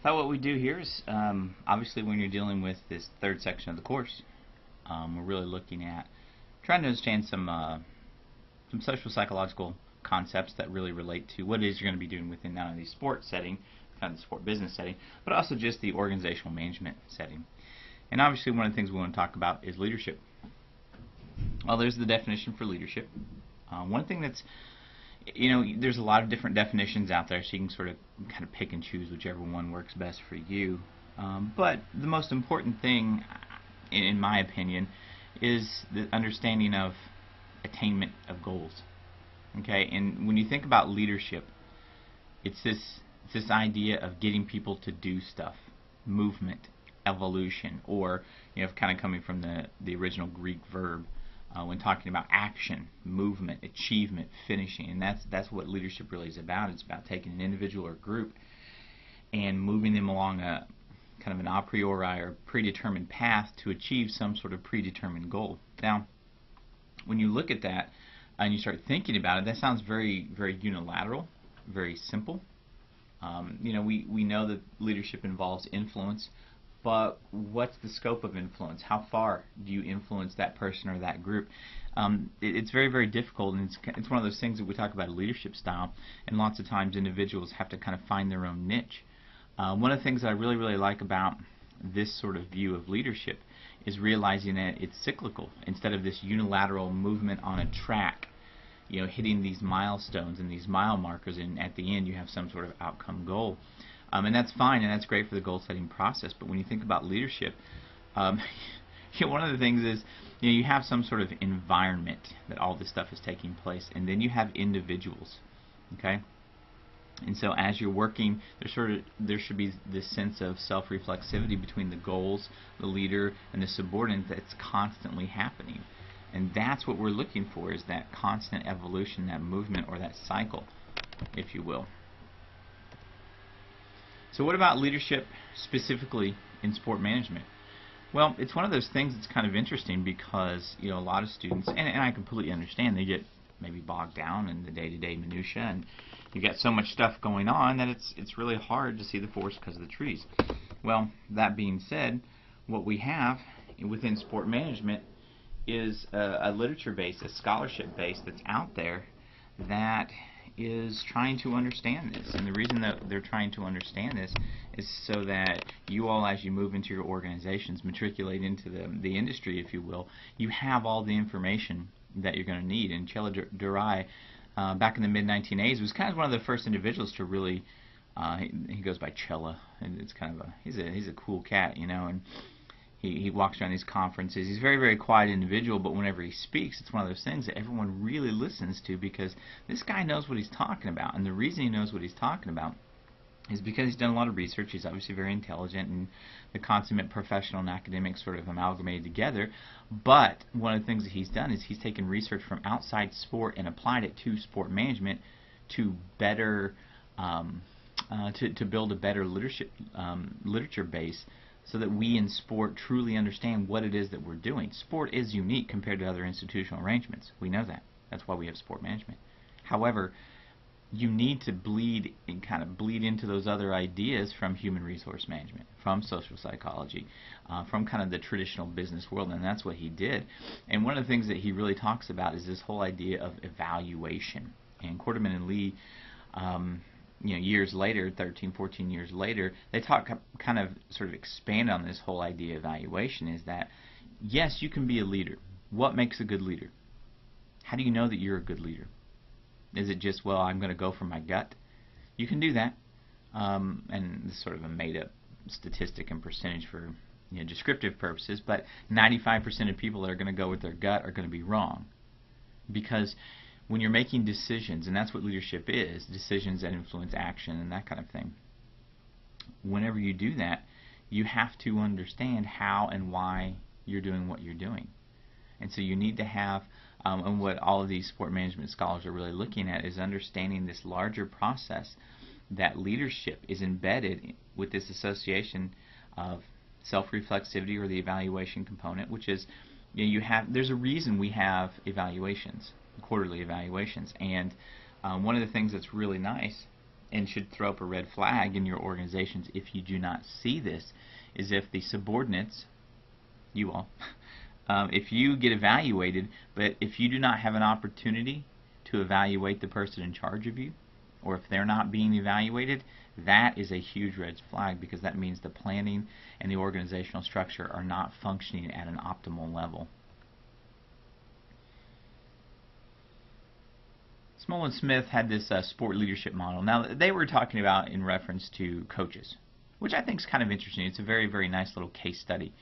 Thought what we do here is obviously when you're dealing with this third section of the course, we're really looking at trying to understand some social psychological concepts that really relate to what it is you're going to be doing within not only the sport setting, kind of the sport business setting, but also just the organizational management setting. And obviously one of the things we want to talk about is leadership. Well, there's the definition for leadership. One thing that's, there's a lot of different definitions out there, so you can sort of kind of pick and choose whichever one works best for you. But the most important thing, in my opinion, is the understanding of attainment of goals. Okay, and when you think about leadership, it's this idea of getting people to do stuff, movement, evolution, or kind of coming from the original Greek verb. When talking about action, movement, achievement, finishing, and that's what leadership really is about. It's about taking an individual or group and moving them along a kind of an a priori or predetermined path to achieve some sort of predetermined goal. Now, when you look at that and you start thinking about it, that sounds very, very unilateral, very simple. We know that leadership involves influence. But what's the scope of influence? How far do you influence that person or that group? It's very, very difficult, and it's one of those things that we talk about leadership style, and lots of times individuals have to kind of find their own niche. One of the things that I really, really like about this sort of view of leadership is realizing that it's cyclical. Instead of this unilateral movement on a track, hitting these milestones and these mile markers, and at the end you have some sort of outcome goal. And that's fine, and that's great for the goal-setting process. But when you think about leadership, one of the things is you have some sort of environment that all this stuff is taking place, and then you have individuals. Okay, and so as you're working, there should be this sense of self-reflexivity between the goals, the leader, and the subordinate that's constantly happening. And that's what we're looking for, is that constant evolution, that movement, or that cycle, if you will. So what about leadership specifically in sport management? Well, it's one of those things that's kind of interesting because a lot of students, and I completely understand, they get maybe bogged down in the day-to-day minutia, and you got so much stuff going on that it's really hard to see the forest because of the trees. Well, that being said, what we have within sport management is a literature base, a scholarship base that's out there that is trying to understand this. And the reason that they're trying to understand this is so that you all, as you move into your organizations, matriculate into the industry, if you will, you have all the information that you're going to need. And Cella Durai, back in the mid-1980s, was kind of one of the first individuals to really, he goes by Cella, and it's kind of he's a cool cat, and he walks around these conferences. He's a very, very quiet individual, but whenever he speaks, it's one of those things that everyone really listens to because this guy knows what he's talking about. And the reason he knows what he's talking about is because he's done a lot of research. He's obviously very intelligent, and the consummate professional and academic sort of amalgamated together. But one of the things that he's done is he's taken research from outside sport and applied it to sport management to better, to build a better literature base, so that we in sport truly understand what it is that we're doing. Sport is unique compared to other institutional arrangements. We know that. That's why we have sport management. However, you need to bleed into those other ideas from human resource management, from social psychology, from kind of the traditional business world, and that's what he did. And one of the things that he really talks about is this whole idea of evaluation. And Quarterman and Lee, years later, 13, 14 years later, they kind of sort of expand on this whole idea of evaluation, is that, yes, you can be a leader. What makes a good leader? How do you know that you're a good leader? Is it just, well, I'm going to go for my gut? You can do that. And this is sort of a made-up statistic and percentage for descriptive purposes, but 95% of people that are going to go with their gut are going to be wrong. Because when you're making decisions, and that's what leadership is, decisions that influence action and that kind of thing, whenever you do that, you have to understand how and why you're doing what you're doing. And so you need to have, and what all of these sport management scholars are really looking at is understanding this larger process that leadership is embedded with this association of self-reflexivity, or the evaluation component, which is, there's a reason we have evaluations, quarterly evaluations, and one of the things that's really nice and should throw up a red flag in your organizations if you do not see this, is if the subordinates, you all, if you get evaluated, but if you do not have an opportunity to evaluate the person in charge of you, or if they're not being evaluated, that is a huge red flag, because that means the planning and the organizational structure are not functioning at an optimal level. Smoll and Smith had this sport leadership model. Now, they were talking about in reference to coaches, which I think is kind of interesting. It's a very, very nice little case study.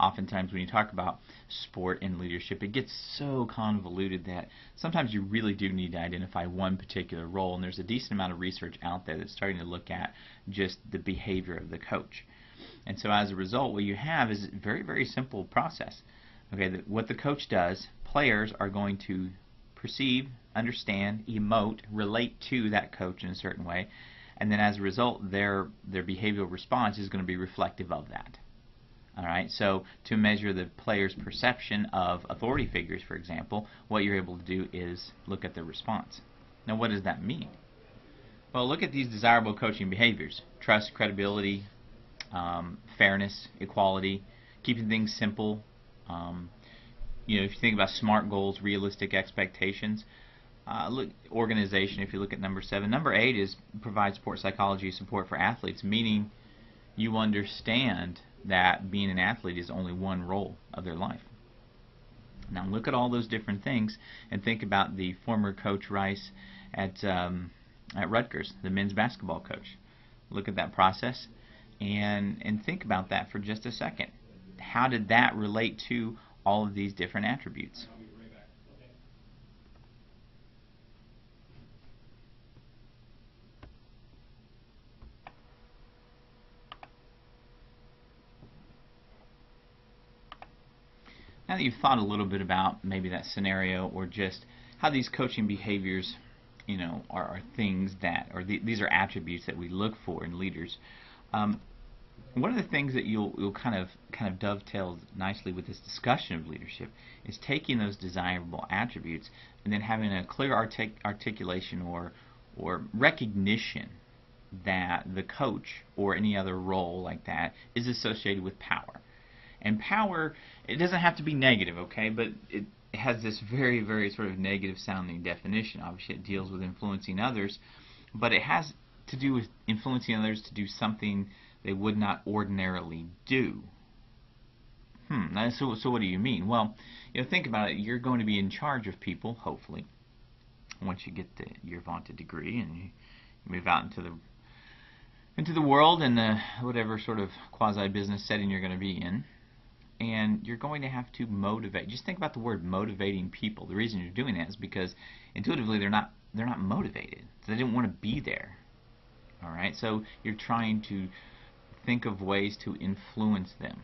Oftentimes when you talk about sport and leadership, it gets so convoluted that sometimes you really do need to identify one particular role, and there's a decent amount of research out there that's starting to look at just the behavior of the coach. And so as a result, what you have is a very, very simple process. Okay, what the coach does, players are going to perceive, understand, emote, relate to that coach in a certain way, and then as a result, their behavioral response is going to be reflective of that. Alright, so to measure the player's perception of authority figures, for example, what you're able to do is look at their response. Now, what does that mean? Well, look at these desirable coaching behaviors: trust, credibility, fairness, equality, keeping things simple. You know, if you think about SMART goals, realistic expectations. Look, organization, if you look at number 7. Number 8 is provide sport psychology support for athletes, meaning you understand that being an athlete is only one role of their life. Now look at all those different things and think about the former Coach Rice at Rutgers, the men's basketball coach. Look at that process and think about that for just a second. How did that relate to all of these different attributes? Now that you've thought a little bit about maybe that scenario, or just how these coaching behaviors, you know, are things that, or these are attributes that we look for in leaders. One of the things that you'll kind of dovetail nicely with this discussion of leadership is taking those desirable attributes and then having a clear articulation or recognition that the coach or any other role like that is associated with power. And power, it doesn't have to be negative, okay, but it has this very, very sort of negative sounding definition. Obviously it deals with influencing others, but it has to do with influencing others to do something they would not ordinarily do. So what do you mean? Well, you know, think about it. You're going to be in charge of people, hopefully, once you get your vaunted degree and you move out into the world and the whatever sort of quasi-business setting you're going to be in. And you're going to have to motivate. Just think about the word motivating people. The reason you're doing that is because intuitively they're not motivated. So they don't want to be there. All right. So you're trying to think of ways to influence them.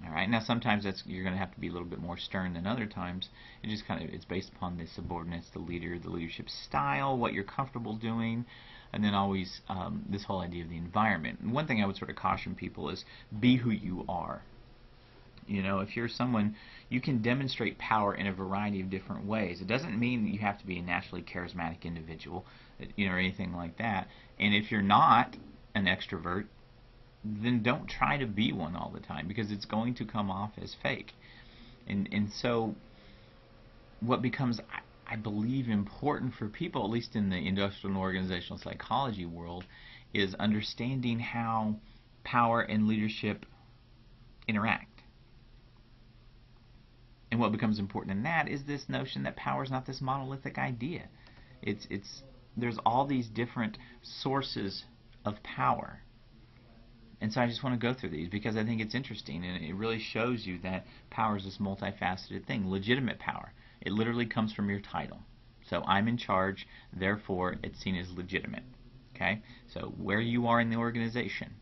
All right. Now sometimes you're going to have to be a little bit more stern than other times. It's based upon the subordinates, the leader, the leadership style, what you're comfortable doing, and then always this whole idea of the environment. And one thing I would sort of caution people is be who you are. You know, if you're someone, you can demonstrate power in a variety of different ways. It doesn't mean that you have to be a naturally charismatic individual, you know, or anything like that. And if you're not an extrovert, then don't try to be one all the time, because it's going to come off as fake. And so what becomes, I believe, important for people, at least in the industrial and organizational psychology world, is understanding how power and leadership interact. And what becomes important in that is this notion that power is not this monolithic idea. There's all these different sources of power. And so I just want to go through these because I think it's interesting, and it really shows you that power is this multifaceted thing. Legitimate power, it literally comes from your title. So I'm in charge, therefore it's seen as legitimate. Okay? So where you are in the organization.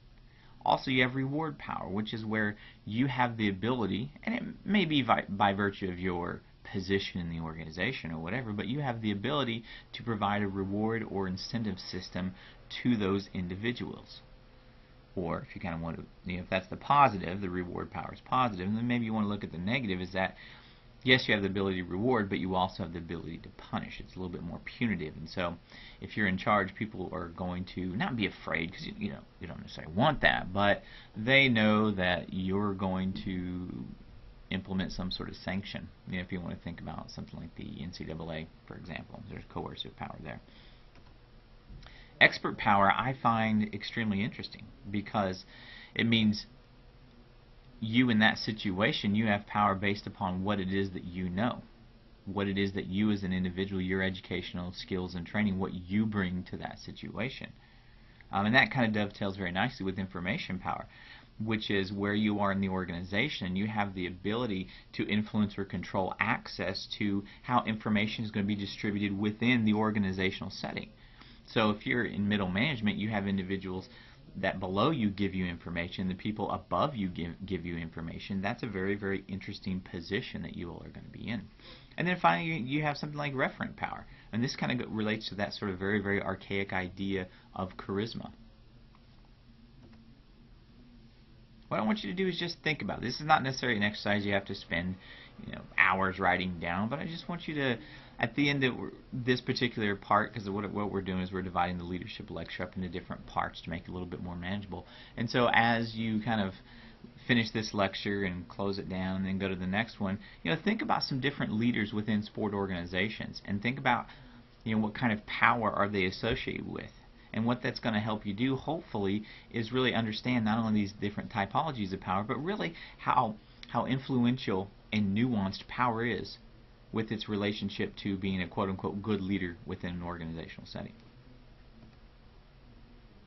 Also, you have reward power, which is where you have the ability, and it may be by virtue of your position in the organization or whatever, but you have the ability to provide a reward or incentive system to those individuals. Or if you kind of want to, you know, if that's the positive, the reward power is positive, and then maybe you want to look at the negative, is that Yes, you have the ability to reward, but you also have the ability to punish. It's a little bit more punitive, and so if you're in charge, people are going to not be afraid, because you don't necessarily want that, but they know that you're going to implement some sort of sanction. If you want to think about something like the NCAA, for example, there's coercive power there. Expert power I find extremely interesting, because it means you, in that situation, you have power based upon what it is that you know, what it is that you as an individual, your educational skills and training, what you bring to that situation. And that kind of dovetails very nicely with information power, which is where you are in the organization. You have the ability to influence or control access to how information is going to be distributed within the organizational setting. So if you're in middle management, you have individuals that below you give you information, the people above you give you information. That's a very, very interesting position that you all are going to be in. And then finally, you have something like referent power. And this kind of relates to that sort of very, very archaic idea of charisma. What I want you to do is just think about it. This is not necessarily an exercise you have to spend hours writing down, but I just want you to, at the end of this particular part, because what we're doing is we're dividing the leadership lecture up into different parts to make it a little bit more manageable. And so as you kind of finish this lecture and close it down and then go to the next one, think about some different leaders within sport organizations, and think about what kind of power are they associated with. And what that's going to help you do, hopefully, is really understand not only these different typologies of power, but really how influential and nuanced power is with its relationship to being a quote-unquote good leader within an organizational setting.